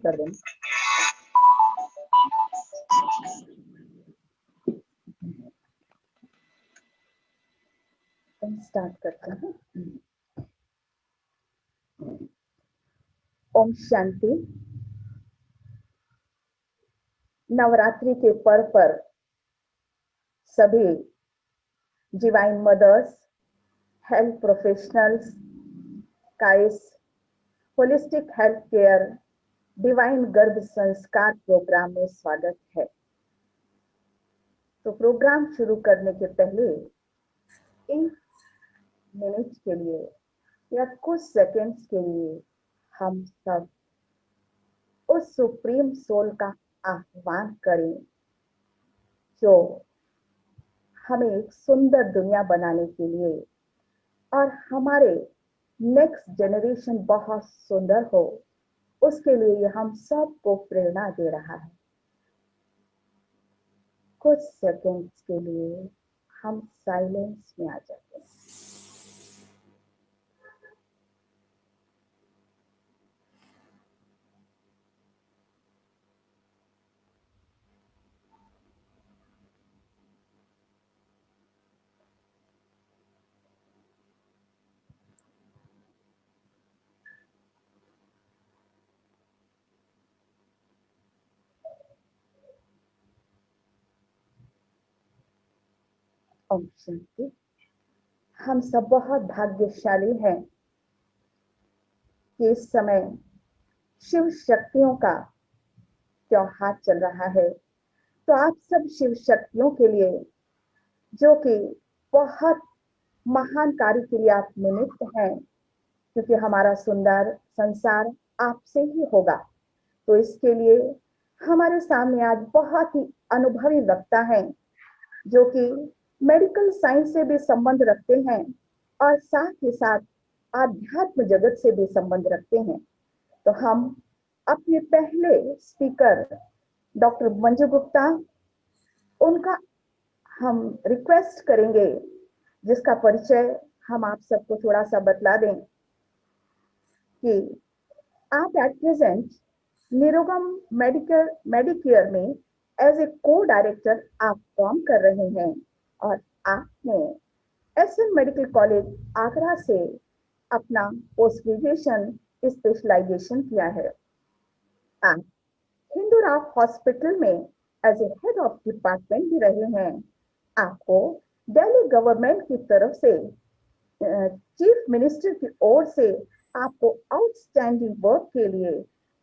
कर दें। स्टार्ट करते हैं। ओम शांति। नवरात्रि के पर्व पर सभी डिवाइन मदर्स, हेल्थ प्रोफेशनल्स, काइस, होलिस्टिक हेल्थ केयर, डिवाइन गर्भ संस्कार प्रोग्राम में स्वागत है। तो प्रोग्राम शुरू करने के पहले 1 मिनट के लिए या कुछ सेकंड्स के लिए हम सब उस सुप्रीम सोल का आह्वान करें जो हमें एक सुंदर दुनिया बनाने के लिए और हमारे नेक्स्ट जनरेशन बहुत सुंदर हो, उसके लिए हम सबको प्रेरणा दे रहा है। कुछ सेकंड्स के लिए हम साइलेंस में आ जाते हैं। ओम शांति। हम सब बहुत भाग्यशाली हैं कि इस समय शिव शक्तियों का त्योहार चल रहा है। तो आप सब शिव शक्तियों के लिए, जो कि बहुत महान कार्य के लिए आप निमित्त हैं, क्योंकि हमारा सुंदर संसार आपसे ही होगा। तो इसके लिए हमारे सामने आज बहुत ही अनुभवी वक्ता हैं, जो कि मेडिकल साइंस से भी संबंध रखते हैं और साथ ही साथ आध्यात्म जगत से भी संबंध रखते हैं। तो हम अपने पहले स्पीकर डॉक्टर मंजू गुप्ता, उनका हम रिक्वेस्ट करेंगे, जिसका परिचय हम आप सबको थोड़ा सा बतला दें कि आप एट प्रेजेंट निरोगम मेडिकेयर में एज ए को डायरेक्टर आप काम कर रहे हैं और आपने एसएन मेडिकल कॉलेज आगरा से अपना पोस्ट ग्रेजुएशन स्पेशलाइजेशन किया है। आप हिंदूराव हॉस्पिटल में as a head of department भी रहे हैं। आपको दिल्ली गवर्नमेंट की तरफ से चीफ मिनिस्टर की ओर से आपको आउटस्टैंडिंग वर्क के लिए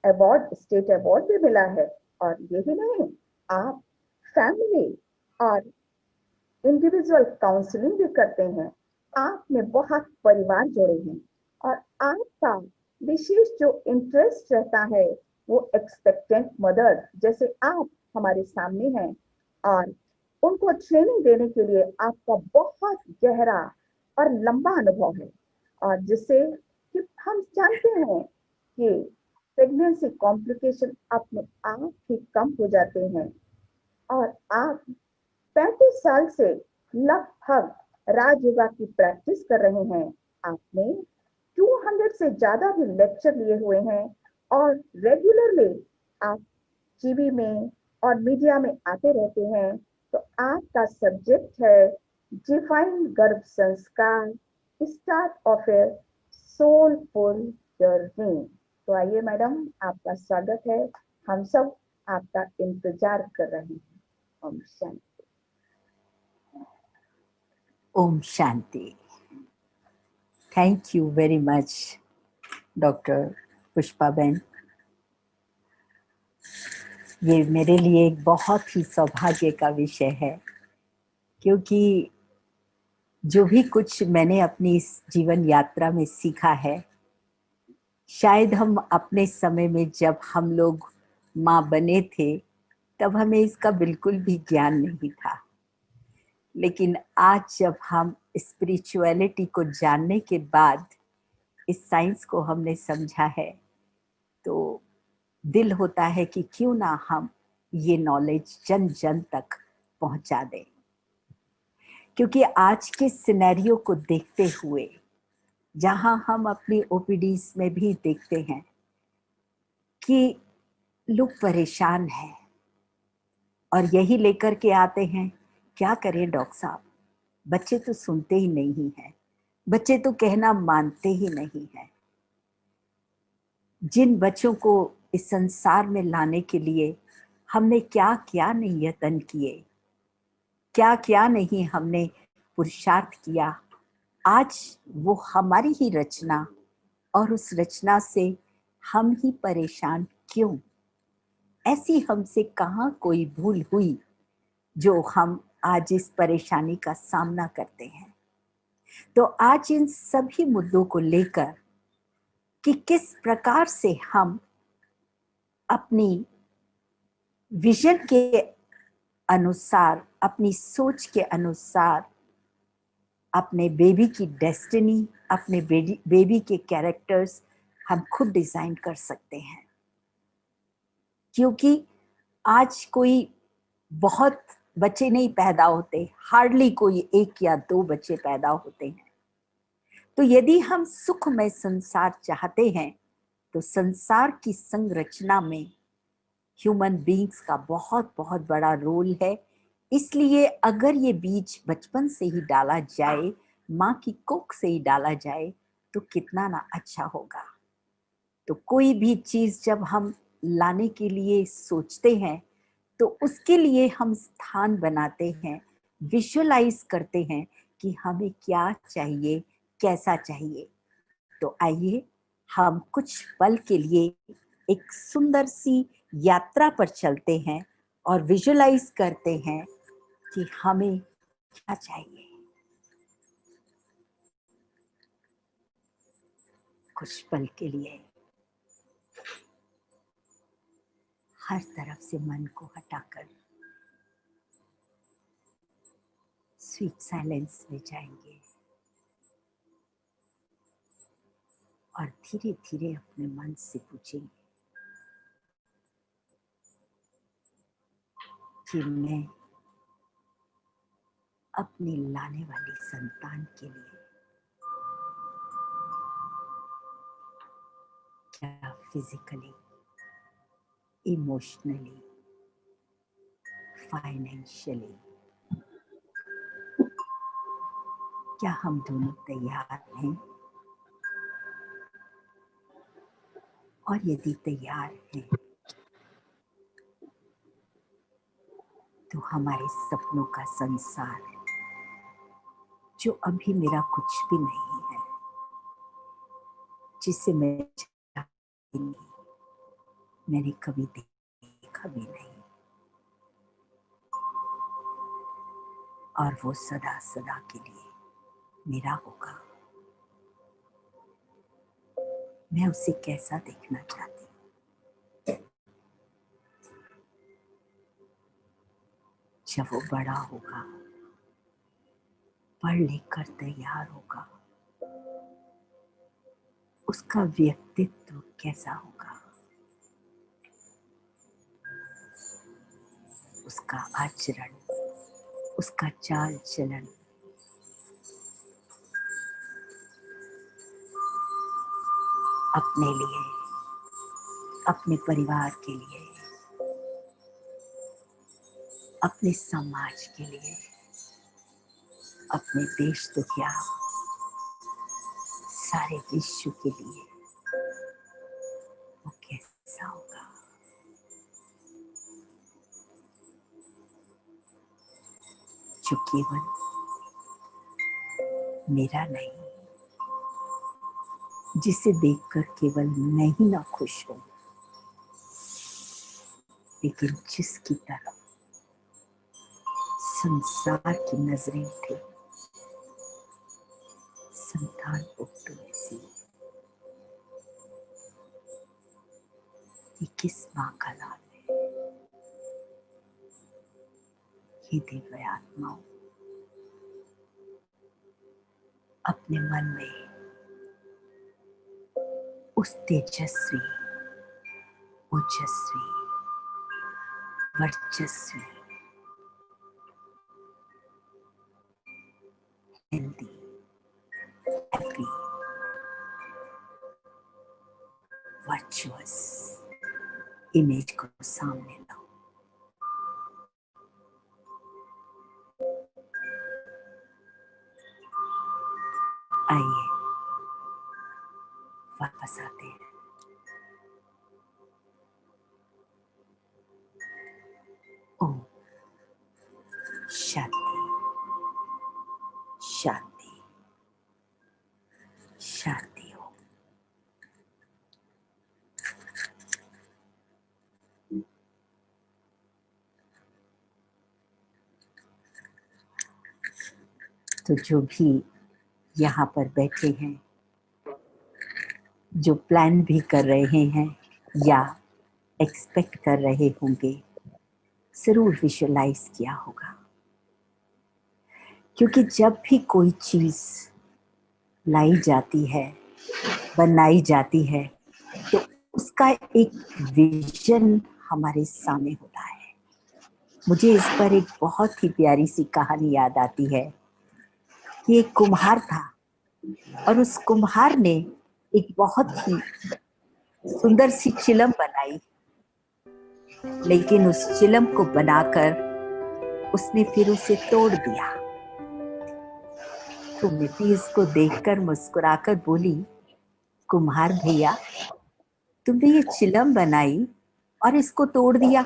अवार्ड, स्टेट अवार्ड भी मिला है। और यही नहीं, आप फैमिली और इंडिविजुअल काउंसलिंग भी करते हैं। आपने बहुत परिवार जोड़े हैं और आपका विशेष जो इंटरेस्ट रहता है वो एक्सपेक्टेंट मदर, जैसे आप हमारे सामने हैं, और उनको ट्रेनिंग देने के लिए आपका बहुत गहरा और लंबा अनुभव है। और जिससे कि हम जानते हैं कि प्रेगनेंसी कॉम्प्लिकेशन अपने आप ही कम हो जाते हैं। और आप 35 साल से लगभग राजयोगा की प्रैक्टिस कर रहे हैं। आपने 200 से ज्यादा भी लेक्चर लिए हुए हैं और रेगुलरली आप टीवी में और मीडिया में आते रहते हैं। तो आपका सब्जेक्ट है डिवाइन गर्भ संस्कार, start of A soulful journey. तो आइए मैडम, आपका स्वागत है। हम सब आपका इंतजार कर रहे हैं। ओम शांति। ओम शांति। Thank you very much doctor Pushpa बहन। ये मेरे लिए एक बहुत ही सौभाग्य का विषय है, क्योंकि जो भी कुछ मैंने अपनी इस जीवन यात्रा में सीखा है, शायद हम अपने समय में जब हम लोग माँ बने थे तब हमें इसका बिल्कुल भी ज्ञान नहीं था। लेकिन आज जब हम स्पिरिचुअलिटी को जानने के बाद इस साइंस को हमने समझा है, तो दिल होता है कि क्यों ना हम ये नॉलेज जन जन तक पहुंचा दें। क्योंकि आज के सिनेरियो को देखते हुए, जहां हम अपनी ओपीडीज में भी देखते हैं कि लोग परेशान हैं और यही लेकर के आते हैं, क्या करें डॉक्टर साहब, बच्चे तो सुनते ही नहीं हैं, बच्चे तो कहना मानते ही नहीं हैं। जिन बच्चों को इस संसार में लाने के लिए हमने क्या क्या नहीं यत्न किए, क्या क्या नहीं हमने पुरुषार्थ किया, आज वो हमारी ही रचना और उस रचना से हम ही परेशान क्यों? ऐसी हमसे कहाँ कोई भूल हुई जो हम आज इस परेशानी का सामना करते हैं। तो आज इन सभी मुद्दों को लेकर कि किस प्रकार से हम अपनी विजन के अनुसार, अपनी सोच के अनुसार अपने बेबी की डेस्टिनी, अपने बेबी के कैरेक्टर्स हम खुद डिजाइन कर सकते हैं। क्योंकि आज कोई बहुत बच्चे नहीं पैदा होते, हार्डली कोई 1 या 2 बच्चे पैदा होते हैं। तो यदि हम सुखमय संसार चाहते हैं तो संसार की संरचना में ह्यूमन बीइंग्स का बहुत बहुत बड़ा रोल है। इसलिए अगर ये बीज बचपन से ही डाला जाए, माँ की कोख से ही डाला जाए तो कितना ना अच्छा होगा। तो कोई भी चीज जब हम लाने के लिए सोचते हैं तो उसके लिए हम स्थान बनाते हैं, विजुअलाइज करते हैं कि हमें क्या चाहिए, कैसा चाहिए। तो आइए हम कुछ पल के लिए एक सुंदर सी यात्रा पर चलते हैं और विजुअलाइज करते हैं कि हमें क्या चाहिए। कुछ पल के लिए हर तरफ से मन को हटाकर स्वीट साइलेंस में जाएंगे और धीरे धीरे अपने मन से पूछेंगे कि मैं अपनी लाने वाली संतान के लिए क्या फिजिकली, इमोशनली, फाइनेंशियली क्या हम दोनों तैयार हैं? और यदि तैयार हैं तो हमारे सपनों का संसार जो अभी मेरा कुछ भी नहीं है, जिसे मैं चाहती नहीं, मैंने कभी देखा भी नहीं, और वो सदा सदा के लिए मेरा होगा। मैं उसे कैसा देखना चाहती हूँ? जब वो बड़ा होगा, पढ़ लिख कर तैयार होगा, उसका व्यक्तित्व कैसा होगा, उसका आचरण, उसका चाल चलन, अपने लिए, अपने परिवार के लिए, अपने समाज के लिए, अपने देश तो क्या सारे विश्व के लिए वो कैसा होगा। जो केवल मेरा नहीं, जिसे देखकर केवल मैं ही ना खुश हूं, लेकिन जिसकी तरफ संसार की नजरें उठे, संतान पुत्र ऐसी, ये किस माँ का लाल है। ये दिव्य आत्माओं अपने मन में उस तेजस्वी, ओजस्वी, वर्चस्वी, हेल्दी, हैप्पी, वर्चुअस, इमेज को सामने लाओ। आइए वापस आते हैं। ओम शांति शांति शांति हो। तो जो भी यहाँ पर बैठे हैं, जो प्लान भी कर रहे हैं या एक्सपेक्ट कर रहे होंगे, जरूर विजुअलाइज किया होगा, क्योंकि जब भी कोई चीज लाई जाती है, बनाई जाती है, तो उसका एक विजन हमारे सामने होता है। मुझे इस पर एक बहुत ही प्यारी सी कहानी याद आती है कि एक कुम्हार था और उस कुम्हार ने एक बहुत ही सुंदर सी चिलम बनाई, लेकिन उस चिलम को बनाकर उसने फिर उसे तोड़ दिया। तो मिट्टी इसको देखकर मुस्कुराकर बोली, कुम्हार भैया, तुमने ये चिलम बनाई और इसको तोड़ दिया,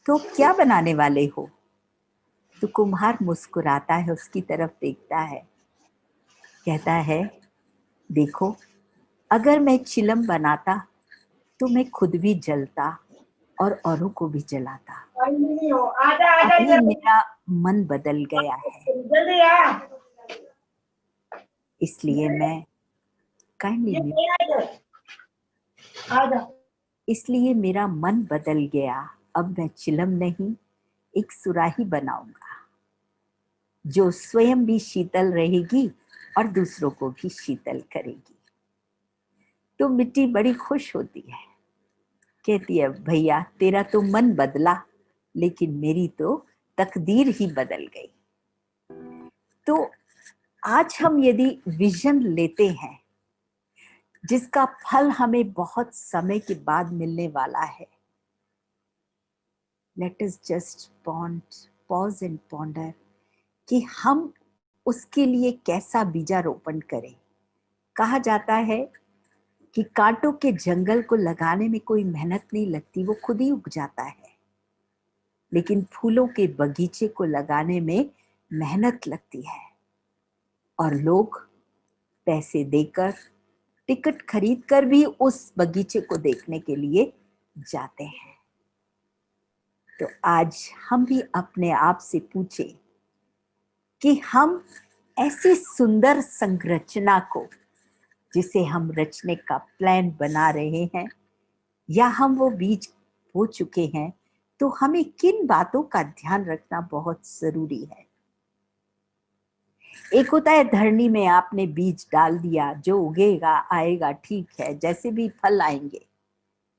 तो क्या बनाने वाले हो? तो कुम्हार मुस्कुराता है, उसकी तरफ देखता है, कहता है, देखो, अगर मैं चिलम बनाता तो मैं खुद भी जलता और औरों को भी जलाता। अभी मेरा मन बदल गया है, इसलिए मैं इसलिए मेरा मन बदल गया। अब मैं चिलम नहीं, एक सुराही बनाऊंगा जो स्वयं भी शीतल रहेगी और दूसरों को भी शीतल करेगी। तो मिट्टी बड़ी खुश होती है, कहती है, भैया तेरा तो मन बदला, लेकिन मेरी तो तकदीर ही बदल गई। तो आज हम यदि विजन लेते हैं जिसका फल हमें बहुत समय के बाद मिलने वाला है, let us just pause and ponder कि हम उसके लिए कैसा बीजारोपण करें। कहा जाता है कि कांटों के जंगल को लगाने में कोई मेहनत नहीं लगती, वो खुद ही उग जाता है, लेकिन फूलों के बगीचे को लगाने में मेहनत लगती है और लोग पैसे देकर, टिकट खरीद कर भी उस बगीचे को देखने के लिए जाते हैं। तो आज हम भी अपने आप से पूछें कि हम ऐसी सुंदर संरचना को जिसे हम रचने का प्लान बना रहे हैं, या हम वो बीज बो चुके हैं, तो हमें किन बातों का ध्यान रखना बहुत जरूरी है। एक होता है धरनी में आपने बीज डाल दिया, जो उगेगा आएगा, ठीक है, जैसे भी फल आएंगे,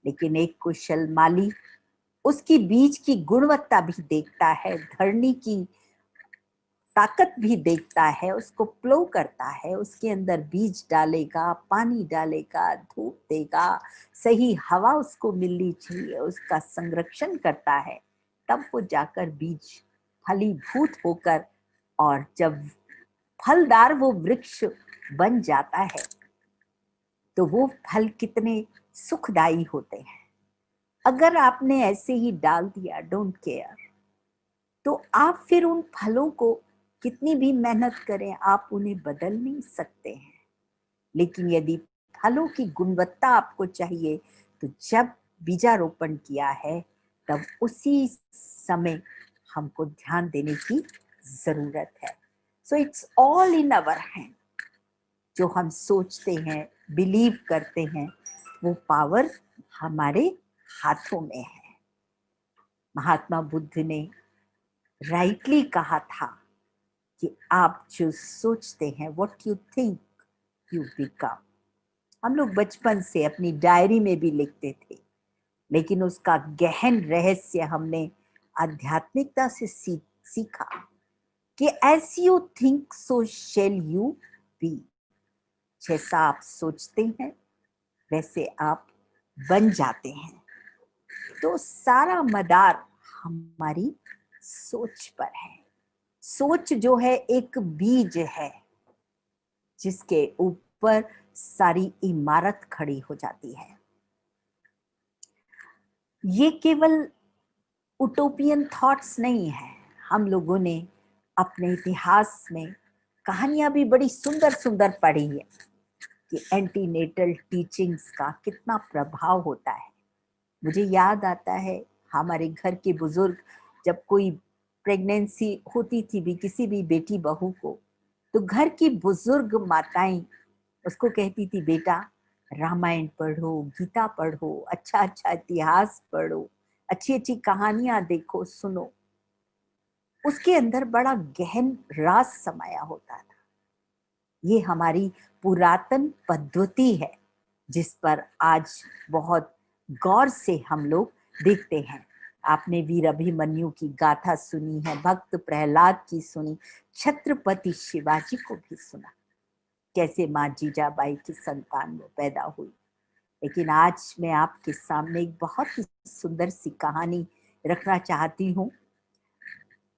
लेकिन एक कुशल माली उसकी बीज की गुणवत्ता भी देखता है, धरनी की ताकत भी देखता है, उसको प्लो करता है, उसके अंदर बीज डालेगा, पानी डालेगा, धूप देगा, सही हवा उसको मिलनी चाहिए, उसका संरक्षण करता है, तब वो जाकर बीज फलीभूत होकर और जब फलदार वो वृक्ष बन जाता है तो वो फल कितने सुखदायी होते हैं। अगर आपने ऐसे ही डाल दिया, डोंट केयर, तो आप फिर उन फलों को कितनी भी मेहनत करें, आप उन्हें बदल नहीं सकते हैं। लेकिन यदि फलों की गुणवत्ता आपको चाहिए, तो जब बीजारोपण किया है तब उसी समय हमको ध्यान देने की जरूरत है। So it's all in our hand. जो हम सोचते हैं, बिलीव करते हैं, वो पावर हमारे हाथों में है। महात्मा बुद्ध ने राइटली कहा था कि आप जो सोचते हैं, what you think you become. हम लोग बचपन से अपनी डायरी में भी लिखते थे, लेकिन उसका गहन रहस्य हमने आध्यात्मिकता से सीखा कि as you think so shall you be. जैसा आप सोचते हैं वैसे आप बन जाते हैं। तो सारा मदार हमारी सोच पर है। सोच जो है एक बीज है जिसके ऊपर सारी इमारत खड़ी हो जाती है। ये केवल उटोपियन थॉट्स नहीं है। हम लोगों ने अपने इतिहास में कहानियां भी बड़ी सुंदर सुंदर पढ़ी है कि एंटीनेटल टीचिंग्स का कितना प्रभाव होता है। मुझे याद आता है हमारे घर के बुजुर्ग जब कोई प्रेगनेंसी होती थी भी किसी भी बेटी बहू को, तो घर की बुजुर्ग माताएं उसको कहती थी, बेटा रामायण पढ़ो, गीता पढ़ो, अच्छा अच्छा इतिहास पढ़ो, अच्छी अच्छी कहानियां देखो, सुनो। उसके अंदर बड़ा गहन राज समाया होता था। ये हमारी पुरातन पद्धति है जिस पर आज बहुत गौर से हम लोग देखते हैं। आपने वीर अभिमन्यु की गाथा सुनी है, भक्त प्रहलाद की सुनी, छत्रपति शिवाजी को भी सुना, कैसे माँ जीजाबाई की संतान वो पैदा हुई। लेकिन आज मैं आपके सामने एक बहुत ही सुंदर सी कहानी रखना चाहती हूँ।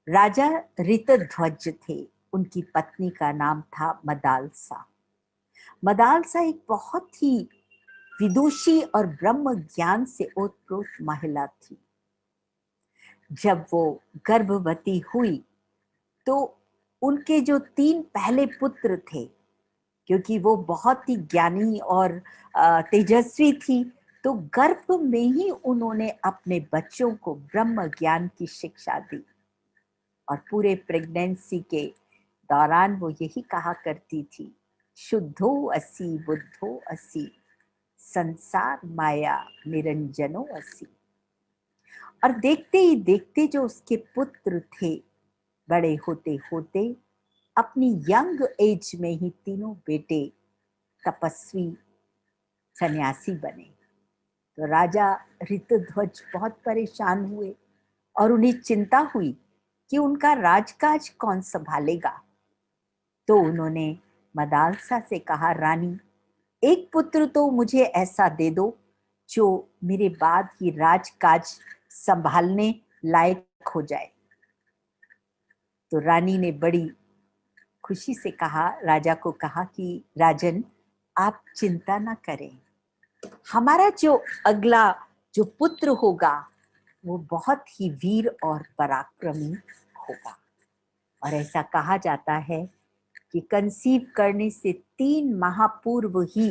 राजा ऋतध्वज थे, उनकी पत्नी का नाम था मदालसा। मदालसा एक बहुत ही विदुषी और ब्रह्म ज्ञान से ओतप्रोत महिला थी। जब वो गर्भवती हुई तो उनके जो 3 पहले पुत्र थे, क्योंकि वो बहुत ही ज्ञानी और तेजस्वी थी, तो गर्भ में ही उन्होंने अपने बच्चों को ब्रह्म ज्ञान की शिक्षा दी। और पूरे प्रेगनेंसी के दौरान वो यही कहा करती थी, शुद्धो असि बुद्धो असि, संसार माया निरंजनो असि। और देखते ही देखते जो उसके पुत्र थे, बड़े होते होते अपनी यंग एज में ही तीनों बेटे तपस्वी सन्यासी बने। तो राजा ऋतध्वज बहुत परेशान हुए और उन्हें चिंता हुई कि उनका राजकाज कौन संभालेगा। तो उन्होंने मदालसा से कहा, रानी एक पुत्र तो मुझे ऐसा दे दो जो मेरे बाद ही राजकाज संभालने लायक हो जाए। तो रानी ने बड़ी खुशी से कहा, राजा को कहा कि राजन आप चिंता ना करें, हमारा जो अगला जो पुत्र होगा वो बहुत ही वीर और पराक्रमी होगा। और ऐसा कहा जाता है कि कंसीव करने से 3 माह पूर्व ही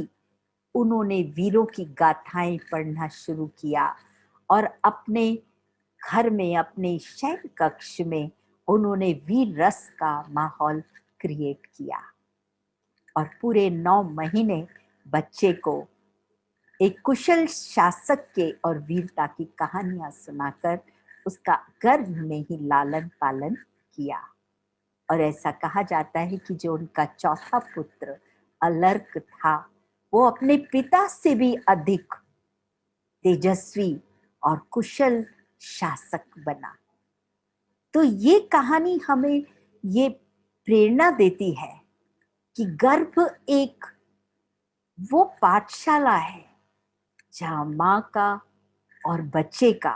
उन्होंने वीरों की गाथाएं पढ़ना शुरू किया और अपने घर में, अपने शयन कक्ष में उन्होंने वीर रस का माहौल क्रिएट किया। और पूरे 9 महीने बच्चे को एक कुशल शासक के और वीरता की कहानियां सुनाकर उसका गर्भ में ही लालन पालन किया। और ऐसा कहा जाता है कि जो उनका चौथा पुत्र अलर्क था, वो अपने पिता से भी अधिक तेजस्वी और कुशल शासक बना। तो ये कहानी हमें ये प्रेरणा देती है कि गर्भ एक वो पाठशाला है जहां माँ का और बच्चे का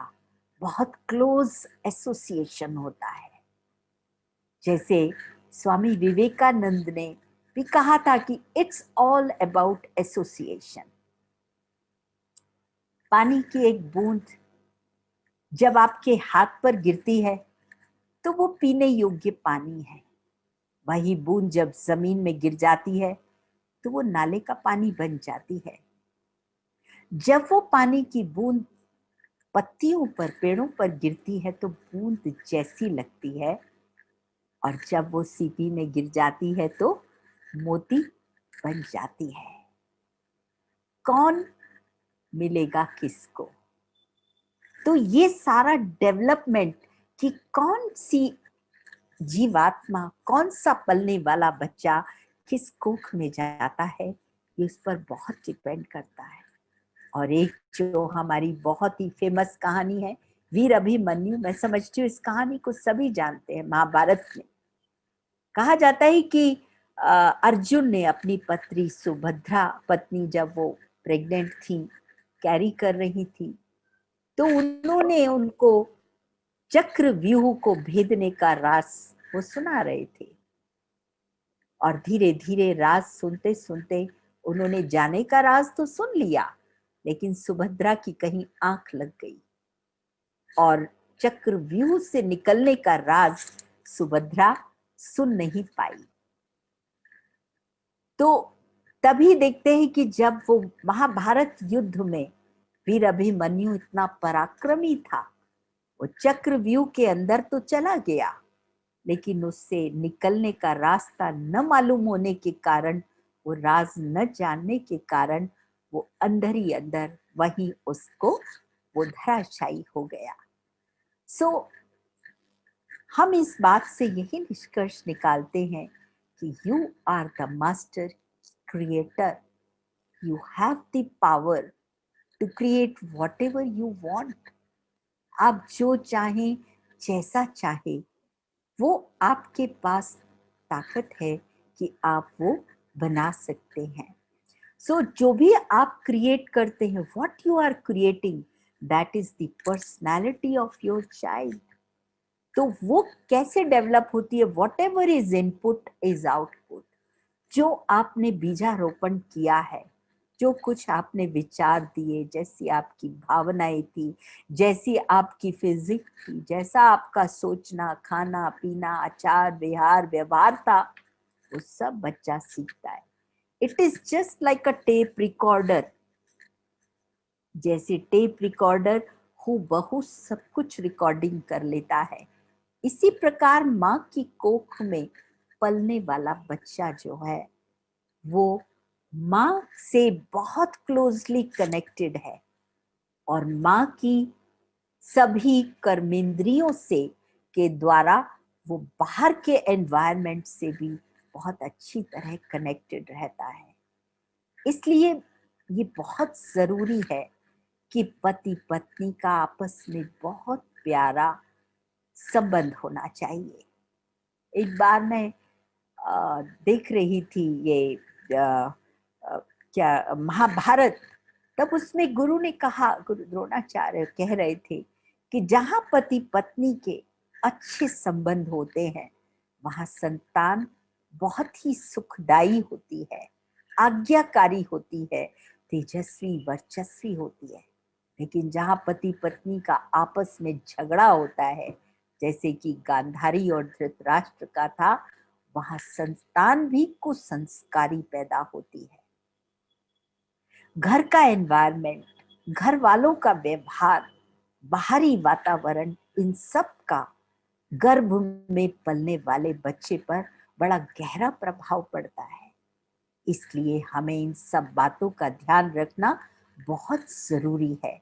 बहुत क्लोज एसोसिएशन होता है। जैसे स्वामी विवेकानंद ने भी कहा था कि इट्स ऑल अबाउट एसोसिएशन। पानी की एक बूंद जब आपके हाथ पर गिरती है तो वो पीने योग्य पानी है। वही बूंद जब जमीन में गिर जाती है तो वो नाले का पानी बन जाती है। जब वो पानी की बूंद पत्तियों पर, पेड़ों पर गिरती है तो बूंद जैसी लगती है, और जब वो सीपी में गिर जाती है तो मोती बन जाती है। कौन मिलेगा किसको? तो ये सारा डेवलपमेंट कि कौन सी जीवात्मा, कौन सा पलने वाला बच्चा किस कोख में जाता है, ये उस पर बहुत डिपेंड करता है। और एक जो हमारी बहुत ही फेमस कहानी है वीर अभिमन्यु, मैं समझती हूँ इस कहानी को सभी जानते हैं। महाभारत में कहा जाता है कि अर्जुन ने अपनी पत्नी सुभद्रा, पत्नी जब वो प्रेग्नेंट थी, कैरी कर रही थी, तो उन्होंने उनको चक्र व्यूह को भेदने का राज वो सुना रहे थे। और धीरे धीरे राज सुनते सुनते उन्होंने जाने का राज तो सुन लिया, लेकिन सुभद्रा की कहीं आंख लग गई और चक्रव्यूह से निकलने का राज सुभद्रा सुन नहीं पाई। तो तभी देखते हैं कि जब वो महाभारत युद्ध में वीर अभिमन्यु इतना पराक्रमी था, वो चक्रव्यूह के अंदर तो चला गया, लेकिन उससे निकलने का रास्ता न मालूम होने के कारण, वो राज न जानने के कारण वो अंदर ही अंदर वहीं उसको वो धराशायी हो गया। सो हम इस बात से यही निष्कर्ष निकालते हैं कि you are the master creator, you have the power to create whatever you want. आप जो चाहें, जैसा चाहे, वो आपके पास ताकत है कि आप वो बना सकते हैं। सो जो भी आप क्रिएट करते हैं, what you are creating, that is the personality of your child. तो वो कैसे डेवलप होती है? Whatever is input is output. जो आपने बीजारोपण किया है, जो कुछ आपने विचार दिए, जैसी आपकी भावनाएं थी, जैसी आपकी फिजिक्स थी, जैसा आपका सोचना, खाना पीना, आचार विहार व्यवहार था, वो सब बच्चा सीखता है। It is just like a tape recorder. जैसे टेप रिकॉर्डर हूबहू सब कुछ रिकॉर्डिंग कर लेता है, इसी प्रकार माँ की कोख में पलने वाला बच्चा जो है वो माँ से बहुत क्लोजली कनेक्टेड है और माँ की सभी कर्मेंद्रियों से के द्वारा वो बाहर के एनवायरनमेंट से भी बहुत अच्छी तरह कनेक्टेड रहता है। इसलिए ये बहुत जरूरी है कि पति पत्नी का आपस में बहुत प्यारा संबंध होना चाहिए। एक बार मैं देख रही थी ये क्या महाभारत, तब उसमें गुरु ने कहा, गुरु द्रोणाचार्य कह रहे थे कि जहां पति पत्नी के अच्छे संबंध होते हैं, वहां संतान बहुत ही सुखदायी होती है, आज्ञाकारी होती है, तेजस्वी वर्चस्वी होती है। लेकिन जहां पति पत्नी का आपस में झगड़ा होता है, जैसे कि गांधारी और धृतराष्ट्र का था, वहां संतान भी कुसंस्कारी पैदा होती है। घर का एनवायरनमेंट, घर वालों का व्यवहार, बाहरी वातावरण, इन सब का गर्भ में पलने वाले बच्चे पर बड़ा गहरा प्रभाव पड़ता है। इसलिए हमें इन सब बातों का ध्यान रखना बहुत जरूरी है।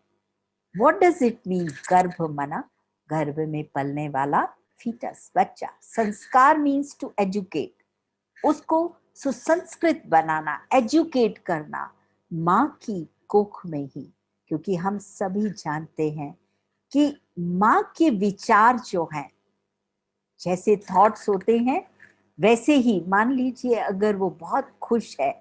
What does it mean? गर्भ मना गर्भ में पलने वाला फीटस, बच्चा। संस्कार मीन्स टू एजुकेट, उसको सुसंस्कृत बनाना, एजुकेट करना माँ की कोख में ही। क्योंकि हम सभी जानते हैं कि माँ के विचार जो हैं, जैसे थॉट्स होते हैं, वैसे ही मान लीजिए अगर वो बहुत खुश है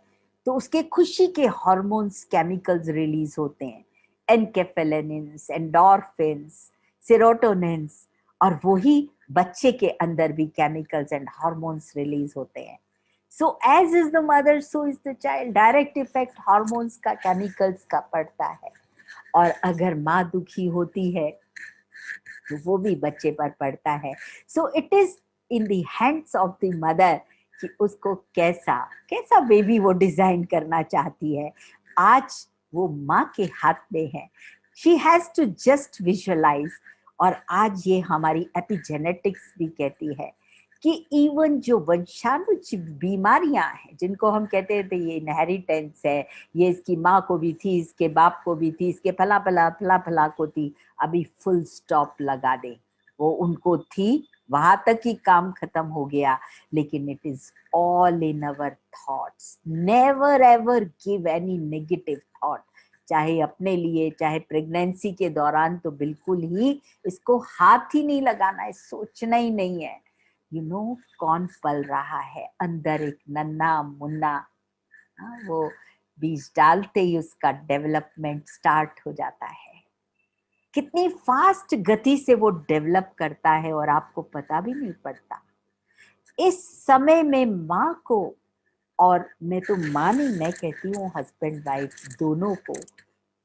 तो उसके खुशी के हार्मोन्स, केमिकल्स रिलीज होते हैं, एनकेफेलिन्स, एंडोर्फिन्स, सेरोटोनिन्स, और वही बच्चे के अंदर भी केमिकल्स एंड हार्मोन्स रिलीज होते हैं। So as is the mother so is the child, direct effect hormones का, केमिकल्स का पड़ता है। और अगर माँ दुखी होती है तो वो भी बच्चे पर पड़ता है। So it is in the hands of the mother कि उसको कैसा कैसा बेबी वो डिजाइन करना चाहती है। आज वो माँ के हाथ में है। She has to just visualise. और आज ये हमारी एपिजेनेटिक्स भी कहती है कि इवन जो वंशानुज बीमारियां हैं, जिनको हम कहते थे ये इनहेरिटेंस है, ये इसकी माँ को भी थी, इसके बाप को भी थी, इसके फला फला फला फला को थी, अभी फुल स्टॉप लगा दे। वो उनको थी, वहां तक ही काम खत्म हो गया। लेकिन it is all in our thoughts. Never ever give any negative thought, चाहे अपने लिए, चाहे प्रेगनेंसी के दौरान, तो बिल्कुल ही इसको हाथ ही नहीं लगाना है, सोचना ही नहीं है। यू नो कौन पल रहा है अंदर, एक नन्हा मुन्ना, वो बीज डालते ही उसका डेवलपमेंट स्टार्ट हो जाता है। कितनी फास्ट गति से वो डेवलप करता है और आपको पता भी नहीं पड़ता। इस समय में माँ को, और मैं तो माँ नहीं, मैं कहती हूँ हस्बैंड वाइफ दोनों को,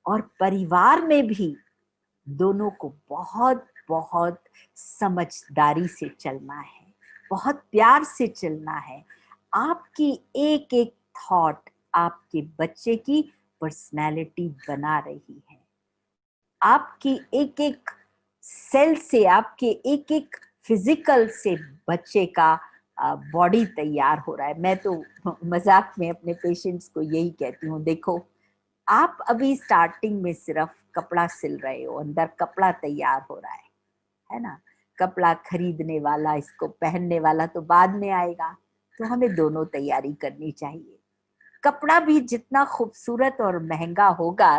और परिवार में भी दोनों को बहुत बहुत समझदारी से चलना है, बहुत प्यार से चलना है। आपकी एक एक थॉट आपके बच्चे की पर्सनैलिटी बना रही है। आपकी एक एक सेल से, आपके एक एक फिजिकल से बच्चे का बॉडी तैयार हो रहा है। मैं तो मजाक में अपने पेशेंट्स को यही कहती हूँ, देखो आप अभी स्टार्टिंग में सिर्फ कपड़ा सिल रहे हो, अंदर कपड़ा तैयार हो रहा है ना। कपड़ा खरीदने वाला, इसको पहनने वाला तो बाद में आएगा, तो हमें दोनों तैयारी करनी चाहिए। कपड़ा भी जितना खूबसूरत और महंगा होगा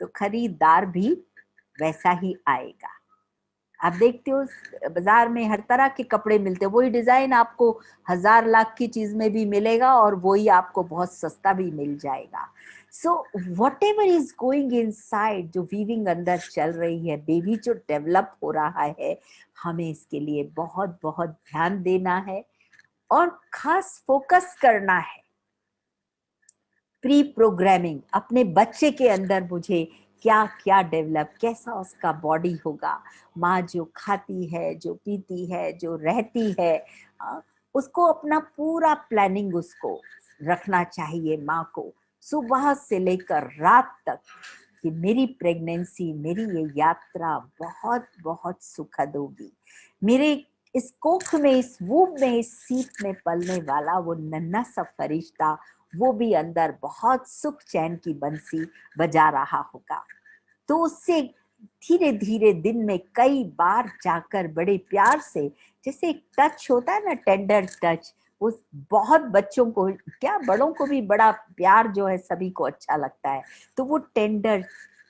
तो खरीदार भी वैसा ही आएगा। आप देखते हो बाजार में हर तरह के कपड़े मिलते हैं, वही डिजाइन आपको 1000 लाख की चीज में भी मिलेगा और वही आपको बहुत सस्ता भी मिल जाएगा। So what ever is going inside, जो वीविंग अंदर चल रही है, बेबी जो डेवलप हो रहा है, हमें इसके लिए बहुत बहुत ध्यान देना है और खास फोकस करना है। प्री प्रोग्रामिंग अपने बच्चे के अंदर मुझे क्या क्या डेवलप, कैसा उसका बॉडी होगा। माँ जो खाती है, जो पीती है, जो रहती है, उसको अपना पूरा प्लानिंग उसको रखना चाहिए माँ को, सुबह से लेकर रात तक, कि मेरी प्रेगनेंसी, मेरी ये यात्रा बहुत बहुत सुखद होगी। मेरे इस कोख में, इस वूब में, इस सीट में पलने वाला वो नन्हा सा फरिश्ता, वो भी अंदर बहुत सुख चैन की बंसी बजा रहा होगा। तो उससे धीरे धीरे दिन में कई बार जाकर बड़े प्यार से, जैसे एक टच होता है ना, टेंडर टच, उस बहुत बच्चों को क्या बड़ों को भी बड़ा प्यार जो है सभी को अच्छा लगता है, तो वो टेंडर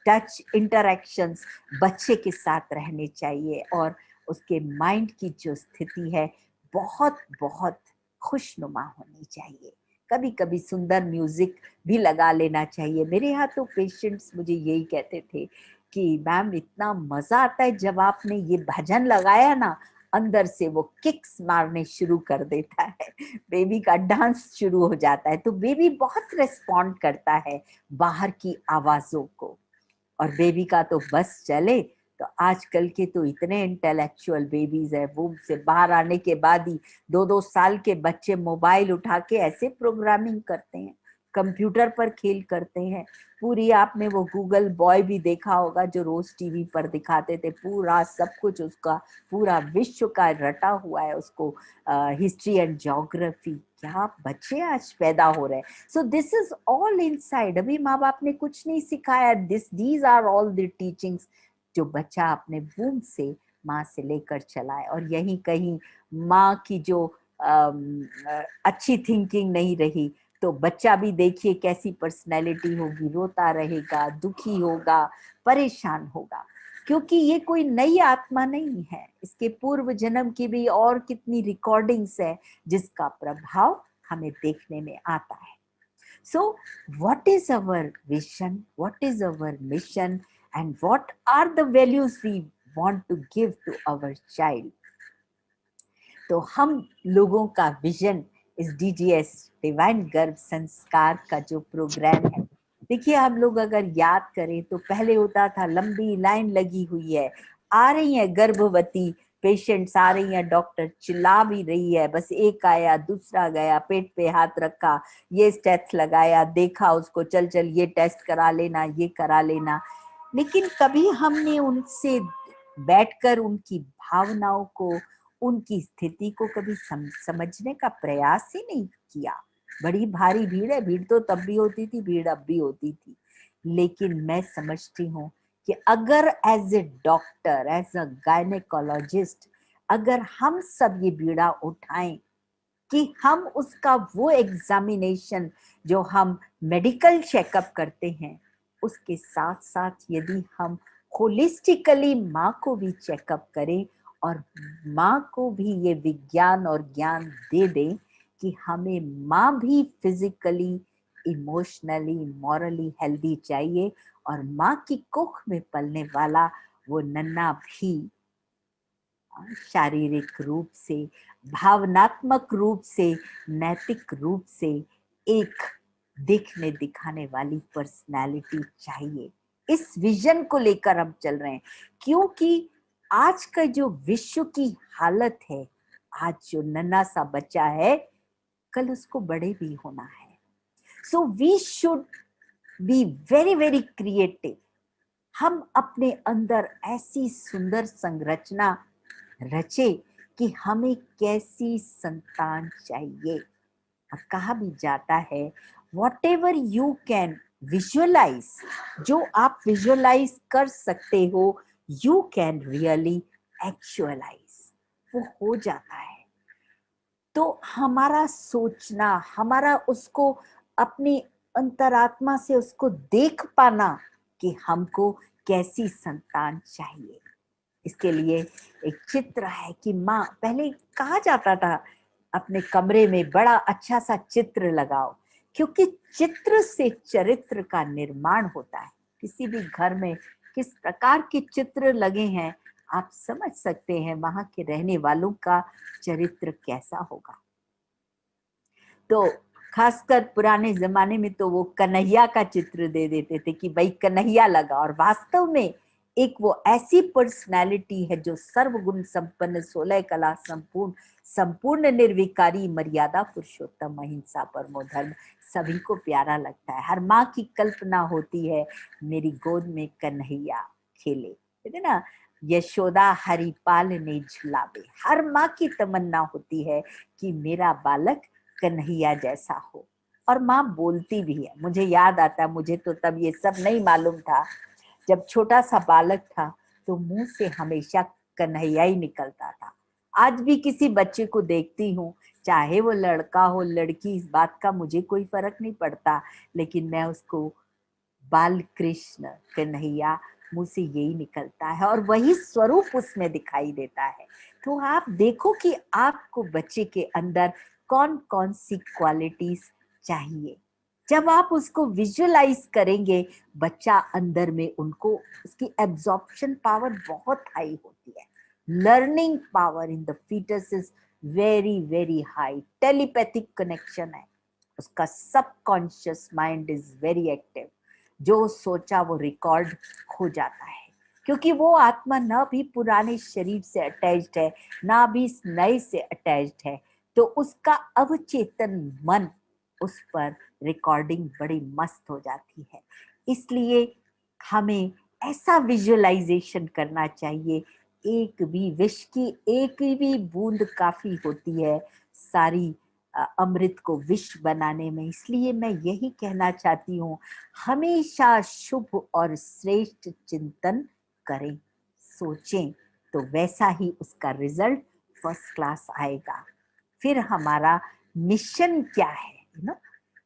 टच इंटरेक्शंस बच्चे के साथ रहने चाहिए। और उसके माइंड की जो स्थिति है बहुत बहुत खुशनुमा होनी चाहिए। कभी कभी सुंदर म्यूजिक भी लगा लेना चाहिए। मेरे यहाँ तो पेशेंट्स मुझे यही कहते थे कि मैम इतना मजा आता है जब आपने ये भजन लगाया ना, अंदर से वो किक्स मारने शुरू कर देता है, बेबी का डांस शुरू हो जाता है। तो बेबी बहुत रिस्पॉन्ड करता है बाहर की आवाजों को, और बेबी का तो बस चले तो आजकल के तो इतने इंटेलेक्चुअल बेबीज है, वो से बाहर आने के बाद ही 2-2 साल के बच्चे मोबाइल उठा के ऐसे प्रोग्रामिंग करते हैं, कंप्यूटर पर खेल करते हैं। पूरी आपने वो गूगल बॉय भी देखा होगा जो रोज टीवी पर दिखाते थे, पूरा सब कुछ उसका, पूरा विश्व का रटा हुआ है उसको, हिस्ट्री एंड ज्योग्राफी। क्या बच्चे आज पैदा हो रहे हैं। So this is all inside. अभी माँ बाप ने कुछ नहीं सिखाया, these are all the teachings जो बच्चा अपने वूम से, माँ से लेकर चला है। और यहीं कहीं माँ की जो अच्छी थिंकिंग नहीं रही तो बच्चा भी देखिए कैसी पर्सनैलिटी होगी, रोता रहेगा, दुखी होगा, परेशान होगा, क्योंकि ये कोई नई आत्मा नहीं है, इसके पूर्व जन्म की भी और कितनी रिकॉर्डिंग्स है जिसका प्रभाव हमें देखने में आता है। So what is our vision, what is our mission, and what are the values we want to give to our child? तो हम लोगों का विजन इस DGS डिवाइन गर्भ संस्कार का जो प्रोग्राम है, देखिए हम लोग अगर याद करें तो पहले होता था लंबी लाइन लगी हुई है, आ रही है गर्भवती पेशेंट्स, आ रही है, डॉक्टर चिल्ला भी रही है, बस एक आया दूसरा गया, पेट पे हाथ रखा, ये टेस्ट लगाया, देखा उसको, चल चल ये टेस्ट करा लेना, ये करा लेना। लेकिन कभी हमने उनसे बैठकर उनकी भावनाओं को, उनकी स्थिति को कभी समझने का प्रयास ही नहीं किया। बड़ी भारी भीड़ है, भीड़ तो तब भी होती थी, भीड़ अब भी होती थी। लेकिन मैं समझती हूँ कि अगर as a doctor, as a gynaecologist, अगर हम सब ये बीड़ा उठाएं कि हम उसका वो एग्जामिनेशन जो हम मेडिकल चेकअप करते हैं, उसके साथ साथ यदि हम होलिस्टिकली माँ को भी चेकअप करें और माँ को भी ये विज्ञान और ज्ञान दे दें कि हमें माँ भी फिजिकली, इमोशनली, मॉरली हेल्दी चाहिए, और माँ की कुख में पलने वाला वो नन्हा भी शारीरिक रूप से, भावनात्मक रूप से, नैतिक रूप से एक देखने दिखाने वाली पर्सनालिटी चाहिए। इस विजन को लेकर हम चल रहे हैं, क्योंकि आज का जो विश्व की हालत है, आज जो नन्हा सा बच्चा है, कल उसको बड़े भी होना है। So we should be very very creative. हम अपने अंदर ऐसी सुंदर संरचना रचे कि हमें कैसी संतान चाहिए। और कहा भी जाता है, whatever you can visualise, जो आप विजुअलाइज कर सकते हो, यू कैन रियली एक्चुअलाइज, वो हो जाता है। तो हमारा सोचना, हमारा उसको अपनी अंतरात्मा से उसको देख पाना कि हमको कैसी संतान चाहिए। इसके लिए एक चित्र है कि माँ, पहले कहा जाता था अपने कमरे में बड़ा अच्छा सा चित्र लगाओ, क्योंकि चित्र से चरित्र का निर्माण होता है। किसी भी घर में किस प्रकार के चित्र लगे हैं, आप समझ सकते हैं वहां के रहने वालों का चरित्र कैसा होगा। तो खासकर पुराने जमाने में तो वो कन्हैया का चित्र दे देते थे कि भाई कन्हैया लगा, और वास्तव में एक वो ऐसी पर्सनालिटी है जो सर्वगुण संपन्न, 16 कला संपूर्ण, संपूर्ण निर्विकारी, मर्यादा पुरुषोत्तम, अहिंसा परमो धर्म, सभी को प्यारा लगता है। हर माँ की कल्पना होती है मेरी गोद में कन्हैया खेले, है ना, यशोदा हरिपाल ने झुलावे। हर माँ की तमन्ना होती है कि मेरा बालक कन्हैया जैसा हो। और माँ बोलती भी है। मुझे याद आता है, मुझे तो तब ये सब नहीं मालूम था, जब छोटा सा बालक था तो मुंह से हमेशा कन्हैया ही निकलता था। आज भी किसी बच्चे को देखती हूँ, चाहे वो लड़का हो लड़की, इस बात का मुझे कोई फर्क नहीं पड़ता, लेकिन मैं उसको बाल कृष्ण कन्हैया, मुंह से यही निकलता है और वही स्वरूप उसमें दिखाई देता है। तो आप देखो कि आपको बच्चे के अंदर कौन कौन सी क्वालिटीज चाहिए। जब आप उसको विजुअलाइज करेंगे, बच्चा अंदर में उनको, उसकी एब्जॉर्प्शन पावर बहुत हाई होती है। Learning power in the foetus is very very high. Telepathic connection है, उसका subconscious mind is very active. जो सोचा वो रिकॉर्ड हो जाता है, क्योंकि वो आत्मा न भी पुराने शरीर से अटैच्ड है, ना भी इस नए से अटैच्ड है। तो उसका अवचेतन मन, उस पर रिकॉर्डिंग बड़ी मस्त हो जाती है। इसलिए हमें ऐसा विजुअलाइजेशन करना चाहिए, एक भी विष की एक भी बूंद काफी होती है सारी अमृत को विष बनाने में। इसलिए मैं यही कहना चाहती हूँ, हमेशा शुभ और श्रेष्ठ चिंतन करें, सोचें, तो वैसा ही उसका रिजल्ट फर्स्ट क्लास आएगा। फिर हमारा मिशन क्या है ना,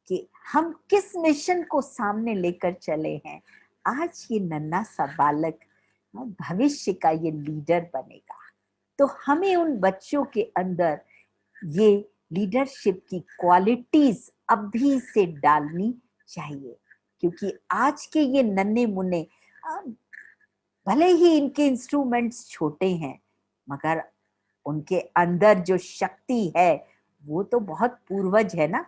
कि हम किस मिशन को सामने लेकर चले हैं। आज ये नन्हा सा बालक भविष्य का ये लीडर बनेगा, तो हमें उन बच्चों के अंदर ये लीडरशिप की क्वालिटीज अभी से डालनी चाहिए। क्योंकि आज के ये नन्हे मुन्ने, भले ही इनके इंस्ट्रूमेंट्स छोटे हैं, मगर उनके अंदर जो शक्ति है वो तो बहुत पूर्वज है ना,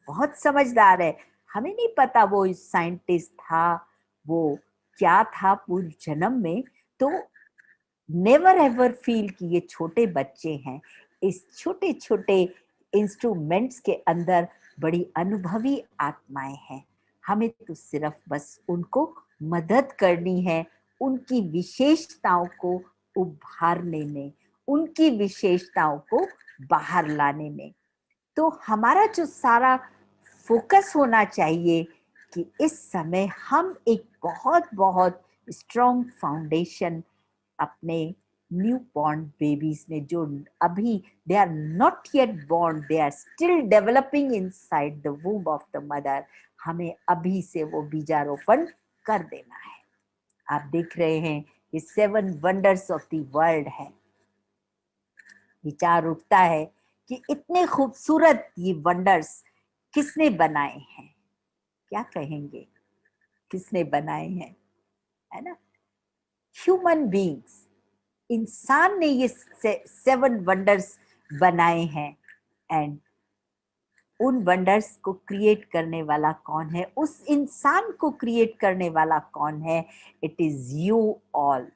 बहुत समझदार है। हमें नहीं पता वो साइंटिस्ट था, वो क्या था पूर्व जन्म में। तो नेवर एवर फील कि ये छोटे बच्चे हैं। इस छोटे छोटे इंस्ट्रूमेंट्स के अंदर बड़ी अनुभवी आत्माएं हैं। हमें तो सिर्फ बस उनको मदद करनी है, उनकी विशेषताओं को उभारने में, उनकी विशेषताओं को बाहर लाने में। तो हमारा जो सारा फोकस होना चाहिए कि इस समय हम एक बहुत बहुत स्ट्रॉन्ग फाउंडेशन अपने न्यू बॉर्न बेबीज में, जो अभी they are not yet born, they are still developing inside the womb of the mother, हमें अभी से वो बीजारोपण कर देना है। आप देख रहे हैं ये 7 वंडर्स ऑफ द वर्ल्ड है। विचार उठता है कि इतने खूबसूरत ये वंडर्स किसने बनाए हैं। क्या कहेंगे, किसने बनाए हैं, है ना। ह्यूमन बीइंग्स, इंसान ने ये 7 वंडर्स बनाए हैं, एंड उन वंडर्स को क्रिएट करने वाला कौन है, उस इंसान को क्रिएट करने वाला कौन है? It is you all,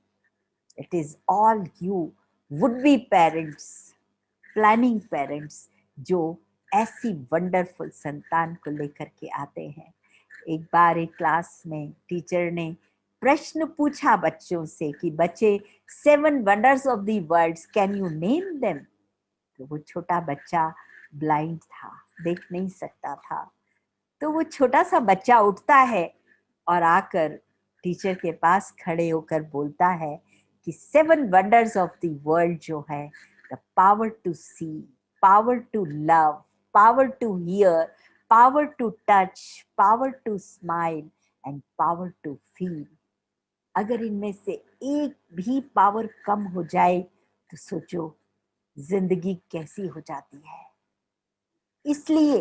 it is all you would be parents, planning parents, जो ऐसी वंडरफुल संतान को लेकर के आते हैं। एक बार एक क्लास में टीचर ने प्रश्न पूछा बच्चों से कि बच्चे 7 wonders of the world, can you name them? तो वो छोटा बच्चा ब्लाइंड था, देख नहीं सकता था। तो वो छोटा सा बच्चा उठता है और आकर टीचर के पास खड़े होकर बोलता है कि 7 वंडर्स ऑफ द वर्ल्ड जो है, the power to see, power to love, power to hear, power to touch, power to smile and power to feel. अगर इनमें से एक भी पावर कम हो जाए तो सोचो जिंदगी कैसी हो जाती है। इसलिए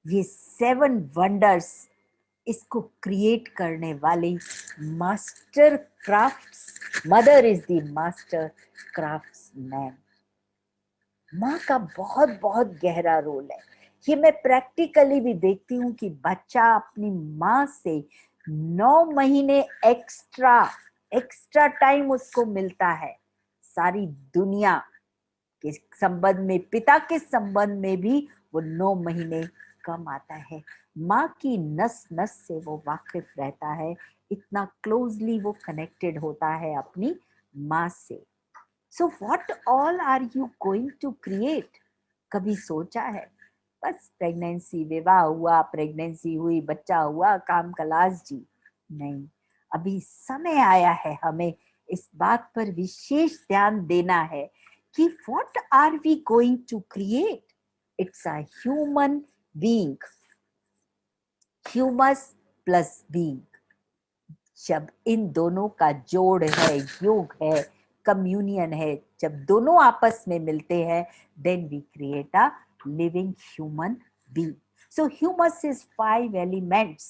ये 7 वंडर्स, इसको क्रिएट करने वाली master crafts, mother is the master craftsman. माँ का बहुत बहुत गहरा रोल है। ये मैं प्रैक्टिकली भी देखती हूँ कि बच्चा अपनी माँ से 9 महीने एक्स्ट्रा टाइम उसको मिलता है। सारी दुनिया के संबंध में, पिता के संबंध में भी वो 9 महीने कम आता है। माँ की नस नस से वो वाकिफ रहता है, इतना क्लोजली वो कनेक्टेड होता है अपनी माँ से। So what all are you going to create? कभी सोचा है? बस प्रेगनेंसी, विवाह हुआ, प्रेगनेंसी हुई, बच्चा हुआ, काम कलास जी? नहीं, अभी समय आया है हमें इस बात पर विशेष ध्यान देना है कि what are we going to create? It's a human being, humus plus being। जब इन दोनों का जोड़ है, योग है, कम्युनियन है, जब दोनों आपस में मिलते हैं, then we create a living human being। So humus is 5 elements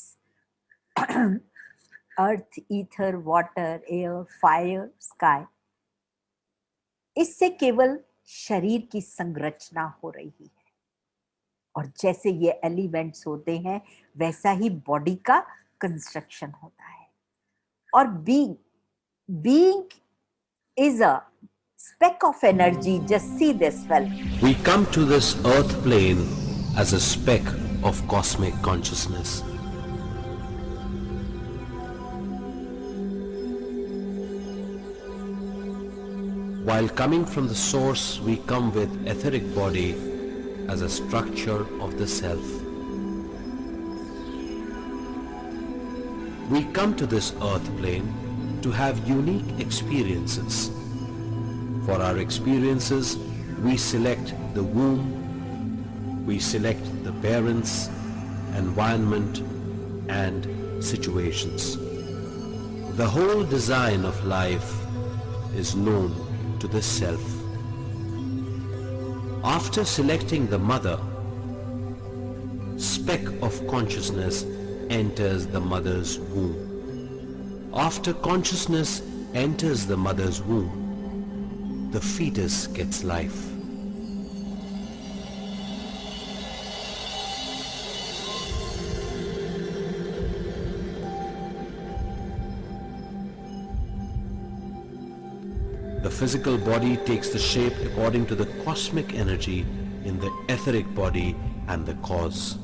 earth, ether, water, air, fire, sky। इससे केवल शरीर की संरचना हो रही है, और जैसे ये एलिमेंट्स होते हैं वैसा ही बॉडी का कंस्ट्रक्शन होता है। और being is a speck of energy। Just see this well। We come to this earth plane as a speck of cosmic consciousness. While coming from the source, we come with etheric body as a structure of the self. We come to this earth plane to have unique experiences. For our experiences, we select the womb, we select the parents, environment, and situations. The whole design of life is known to the self. After selecting the mother, speck of consciousness enters the mother's womb. After consciousness enters the mother's womb, the fetus gets life. The physical body takes the shape according to the cosmic energy in the etheric body and the cause.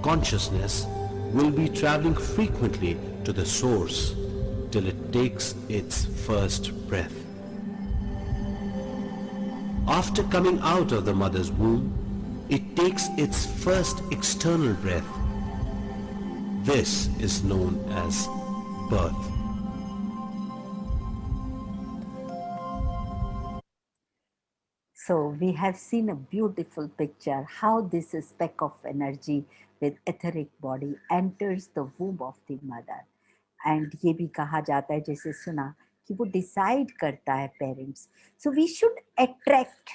Consciousness will be traveling frequently to the source till it takes its first breath. After coming out of the mother's womb, it takes its first external breath. This is known as birth. So we have seen a beautiful picture how this speck of energy with etheric body enters the womb of the mother। And ये भी कहा जाता है, जैसे सुना, कि वो decide करता है parents. So we should attract,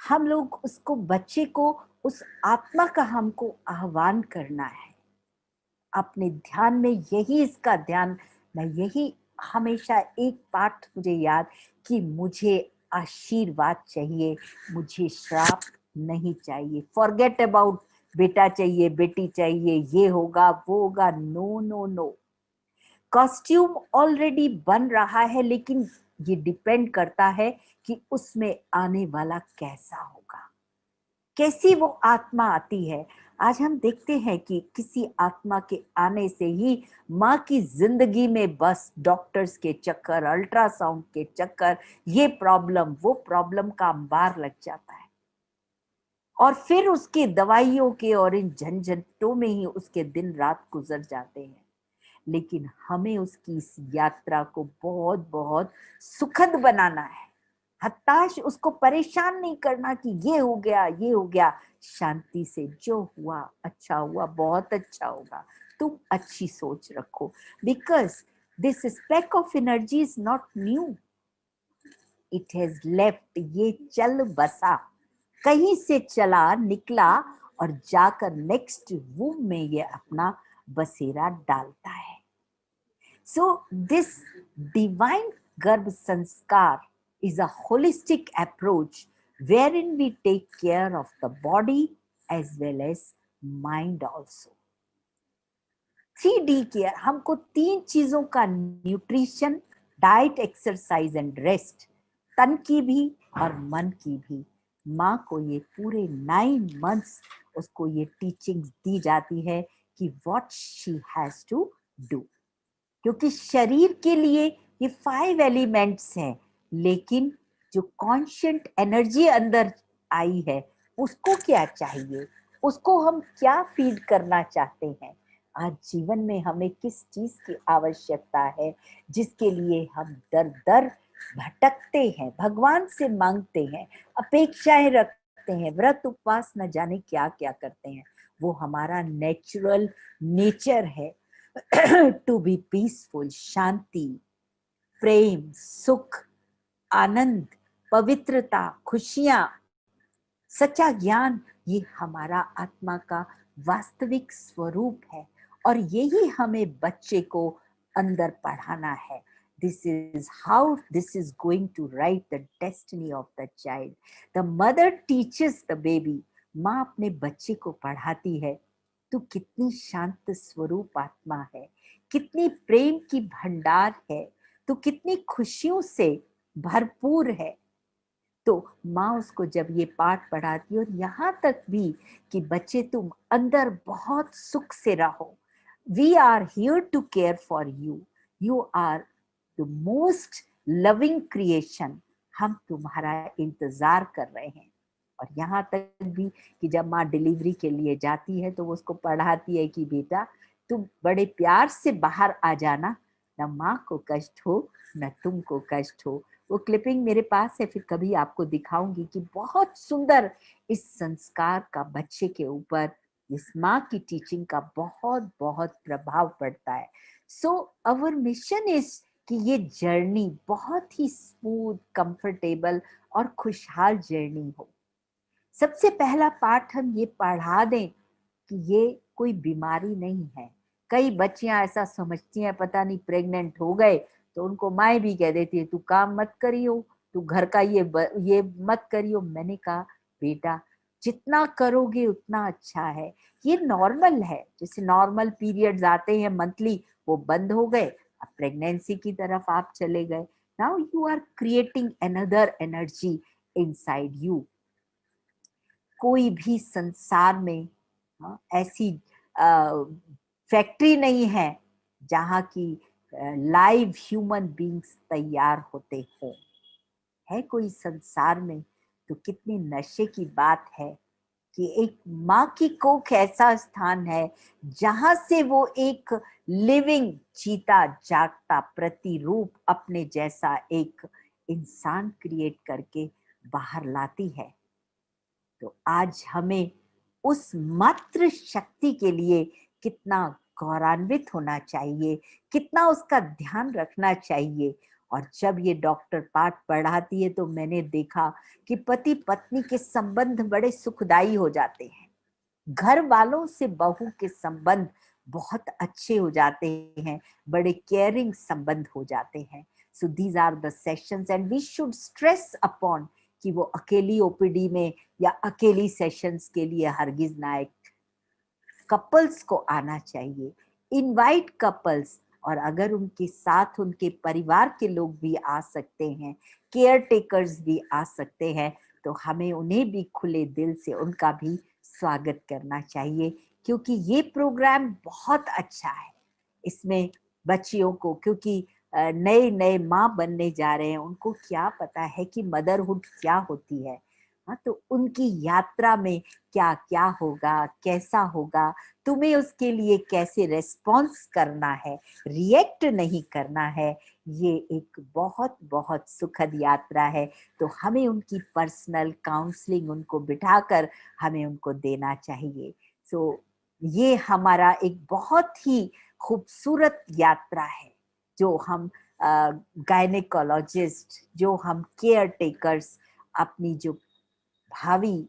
हम लोग उसको, बच्चे को, उस आत्मा का हमको आह्वान करना है। अपने ध्यान में यही इसका ध्यान, मैं यही हमेशा एक पाठ मुझे याद कि मुझे आशीर्वाद चाहिए, मुझे श्राप नहीं चाहिए। फॉरगेट अबाउट बेटा चाहिए, बेटी चाहिए, ये होगा वो होगा, no no no. Costume already बन रहा है, लेकिन ये डिपेंड करता है कि उसमें आने वाला कैसा होगा, कैसी वो आत्मा आती है। आज हम देखते हैं कि किसी आत्मा के आने से ही माँ की जिंदगी में बस डॉक्टर्स के चक्कर, अल्ट्रासाउंड के चक्कर, ये प्रॉब्लम वो प्रॉब्लम का अंबार लग जाता है, और फिर उसके दवाइयों के और इन झंझटों में ही उसके दिन रात गुजर जाते हैं। लेकिन हमें उसकी इस यात्रा को बहुत बहुत सुखद बनाना है। हताश उसको परेशान नहीं करना कि ये हो गया ये हो गया। शांति से जो हुआ अच्छा हुआ, बहुत अच्छा होगा, तुम अच्छी सोच रखो। Because this speck of energy is not new, it has left, ये चल बसा, कहीं से चला निकला और जाकर नेक्स्ट वूम में ये अपना बसेरा डालता है। So this divine Garbh Sanskar is a holistic approach wherein we take care of the body as well as mind also. 3D care, हमको 3 चीजों का nutrition, diet, exercise and rest, तन की भी और मन की भी। माँ को ये पूरे 9 मंथ्स उसको ये टीचिंग्स दी जाती है कि what she has to do, क्योंकि शरीर के लिए ये 5 एलिमेंट्स हैं, लेकिन जो कॉन्शियंट एनर्जी अंदर आई है उसको क्या चाहिए, उसको हम क्या फीड करना चाहते हैं। आज जीवन में हमें किस चीज की आवश्यकता है जिसके लिए हम दर दर भटकते हैं, भगवान से मांगते हैं, अपेक्षाएं रखते हैं, व्रत उपवास न जाने क्या क्या करते हैं। वो हमारा नेचुरल नेचर है टू बी पीसफुल, शांति, प्रेम, सुख, आनंद, पवित्रता, खुशियां, सच्चा ज्ञान, ये हमारा आत्मा का वास्तविक स्वरूप है, और यही हमें बच्चे को अंदर पढ़ाना है। This is how this is going to write the destiny of the child. The mother teaches the baby. माँ अपने बच्चे को पढ़ाती है, तू कितनी शांत स्वरूप आत्मा है, कितनी प्रेम की भंडार है, तू कितनी खुशियों से भरपूर है। तो माँ उसको जब ये पाठ पढ़ाती है, और यहाँ तक भी कि बच्चे तुम अंदर बहुत सुख से रहो, we are here to care for you, you are the most loving creation, हम तुम्हारा इंतजार कर रहे हैं। और यहाँ तक भी कि जब माँ डिलीवरी के लिए जाती है तो वो उसको पढ़ाती है कि बेटा तुम बड़े प्यार से बाहर आ जाना, न माँ को कष्ट हो न तुमको कष्ट हो। वो क्लिपिंग मेरे पास है, फिर कभी आपको दिखाऊंगी कि बहुत सुंदर इस संस्कार का बच्चे के ऊपर, इस माँ की टीचिंग का बहुत बहुत प्रभाव पड़ता है। सो आवर मिशन इज कि ये जर्नी बहुत ही स्मूथ, कंफर्टेबल और खुशहाल जर्नी हो। सबसे पहला पाठ हम ये पढ़ा दें कि ये कोई बीमारी नहीं है। कई बच्चियां ऐसा समझती हैं, पता नहीं प्रेग्नेंट हो गए तो उनको माँ भी कह देती है तू काम मत करियो, तू घर का ये मत करियो। मैंने कहा बेटा जितना करोगे उतना अच्छा है, ये नॉर्मल है, जैसे नॉर्मल पीरियड्स आते हैं मंथली, वो बंद हो गए, अब प्रेगनेंसी की तरफ आप चले गए। Now you are creating another energy inside you. कोई भी संसार में ऐसी फैक्ट्री नहीं है जहाँ की लाइव ह्यूमन बींग्स तैयार होते हो। है कोई संसार में तो कितनी नशे की बात है कि एक माँ की कोख ऐसा स्थान है जहां से वो एक लिविंग जीता जागता प्रतिरूप अपने जैसा एक इंसान क्रिएट करके बाहर लाती है। तो आज हमें उस मात्र शक्ति के लिए कितना गौरवान्वित होना चाहिए, कितना उसका ध्यान रखना चाहिए। और जब ये डॉक्टर पाठ पढ़ाती है तो मैंने देखा कि पति पत्नी के संबंध बड़े सुखदायी हो जाते हैं, घर वालों से बहू के संबंध बहुत अच्छे हो जाते हैं, बड़े केयरिंग संबंध हो जाते हैं. So these are the sessions and we should stress upon कि वो अकेली ओपीडी में या अकेली सेशंस के लिए हरगिज ना आए. कपल्स को आना चाहिए, इनवाइट कपल्स, और अगर उनके साथ उनके परिवार के लोग भी आ सकते हैं, केयर टेकर्स भी आ सकते हैं, तो हमें उन्हें भी खुले दिल से उनका भी स्वागत करना चाहिए, क्योंकि ये प्रोग्राम बहुत अच्छा है. इसमें बच्चियों को, क्योंकि नए नए माँ बनने जा रहे हैं, उनको क्या पता है कि मदरहुड क्या होती है. हाँ, तो उनकी यात्रा में क्या क्या होगा, कैसा होगा, तुम्हें उसके लिए कैसे रेस्पॉन्स करना है, रिएक्ट नहीं करना है, ये एक बहुत बहुत सुखद यात्रा है. तो हमें उनकी पर्सनल काउंसलिंग उनको बिठाकर हमें उनको देना चाहिए. सो ये हमारा एक बहुत ही खूबसूरत यात्रा है, जो हम गायनेकोलॉजिस्ट, जो हम केयर टेकर्स, अपनी जो भावी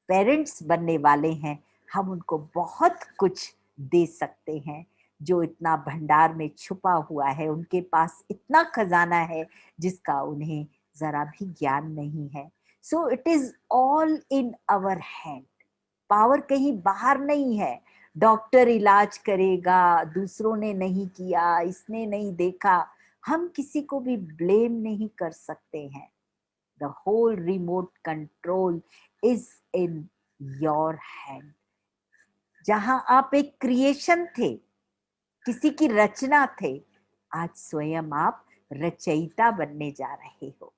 पेरेंट्स बनने वाले हैं, हम उनको बहुत कुछ दे सकते हैं. जो इतना भंडार में छुपा हुआ है, उनके पास इतना खजाना है जिसका उन्हें जरा भी ज्ञान नहीं है. So it is all in our hand. पावर कहीं बाहर नहीं है. डॉक्टर इलाज करेगा, दूसरों ने नहीं किया, इसने नहीं देखा, हम किसी को भी ब्लेम नहीं कर सकते हैं. The whole remote control is in your hand. जहां आप एक क्रिएशन थे, किसी की रचना थे, आज स्वयं आप रचयिता बनने जा रहे हो.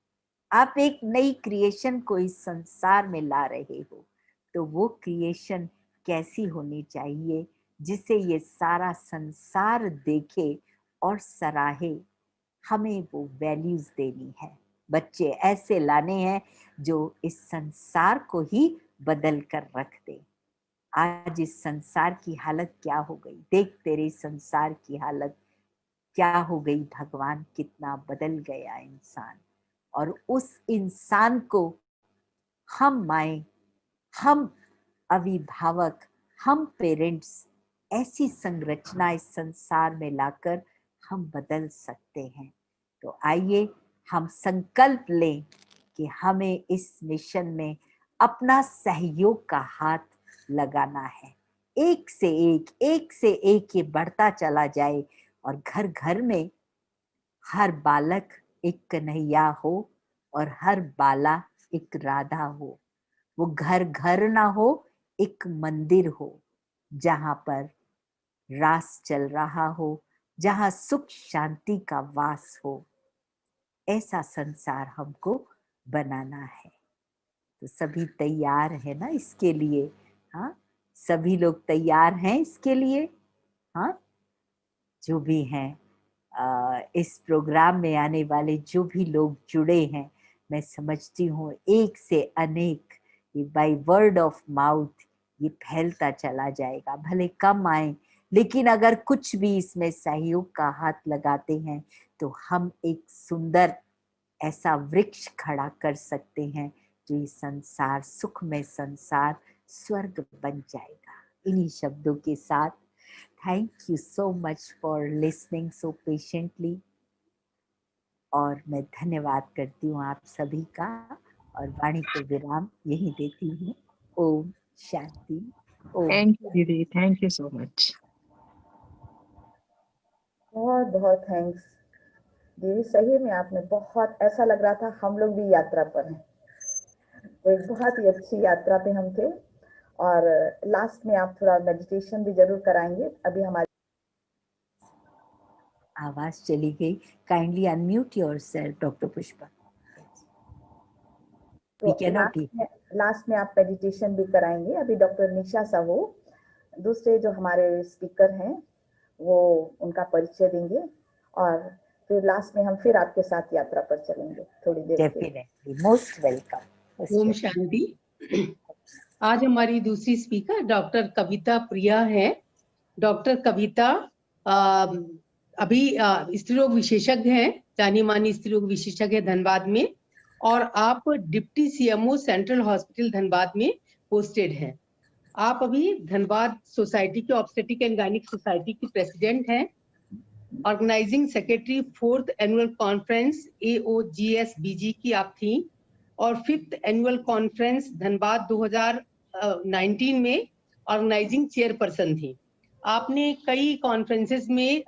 आप एक नई क्रिएशन को इस संसार में ला रहे हो. तो वो क्रिएशन कैसी होनी चाहिए जिसे ये सारा संसार देखे और सराहे. हमें वो वैल्यूज देनी है. बच्चे ऐसे लाने हैं जो इस संसार को ही बदल कर रख दे. आज इस संसार की हालत क्या हो गई, देख तेरे संसार की हालत क्या हो गई भगवान, कितना बदल गया इंसान. और उस इंसान को हम माए, हम अभिभावक, हम पेरेंट्स ऐसी संरचना इस संसार में लाकर हम बदल सकते हैं. तो आइए हम संकल्प लें कि हमें इस मिशन में अपना सहयोग का हाथ लगाना है. एक से एक ये बढ़ता चला जाए, और घर घर में हर बालक एक कन्हैया हो और हर बाला एक राधा हो. वो घर घर ना हो, एक मंदिर हो जहां पर रास चल रहा हो, जहां सुख शांति का वास हो. ऐसा संसार हमको बनाना है. तो सभी तैयार है ना इसके लिए? हाँ, सभी लोग तैयार हैं इसके लिए? हाँ, जो भी हैं इस प्रोग्राम में आने वाले जो भी लोग जुड़े हैं, मैं समझती हूँ एक से अनेक ये बाय वर्ड ऑफ माउथ ये फैलता चला जाएगा. भले कम आए, लेकिन अगर कुछ भी इसमें सहयोग का हाथ लगाते हैं तो हम एक सुंदर ऐसा वृक्ष खड़ा कर सकते हैं जो ये संसार, सुखमय संसार, स्वर्ग बन जाएगा. इन्हीं शब्दों के साथ thank you so much for listening so patiently. और मैं धन्यवाद करती हूँ आप सभी का, और वाणी को विराम यही देती हूँ. ओम शांति. ओम. थैंक यू दीदी, थैंक यू सो मच. बहुत बहुत थैंक्स दीदी. सही में आपने बहुत, ऐसा लग रहा था हम लोग भी यात्रा पर हैं. तो एक बहुत ही अच्छी यात्रा पे हम थे. और लास्ट में आप थोड़ा मेडिटेशन भी जरूर कराएंगे. अभी हमारी आवाज चली गई. Kindly unmute yourself doctor Pushpa. तो लास्ट में आप मेडिटेशन भी कराएंगे. अभी डॉक्टर निशा साहू दूसरे जो हमारे स्पीकर हैं वो उनका परिचय देंगे, और फिर लास्ट में हम फिर आपके साथ यात्रा पर चलेंगे थोड़ी देर. Definitely, most welcome. ओम शांति. आज हमारी दूसरी स्पीकर डॉक्टर कविता प्रिया है. डॉक्टर कविता अभी स्त्री रोग विशेषज्ञ हैं, जानी मानी स्त्री रोग विशेषज्ञ है धनबाद में, और आप deputy CMO central hospital Dhanbad में पोस्टेड हैं. आप अभी धनबाद सोसाइटी की ऑब्स्टेटिक एंड गायनिक सोसाइटी की प्रेसिडेंट हैं, organising secretary 4th annual conference AOGSBG की आप थी, और 5th एनुअल कॉन्फ्रेंस धनबाद 2019 में ऑर्गेनाइजिंग चेयरपर्सन थी। आपने कई कॉन्फ्रेंसेस में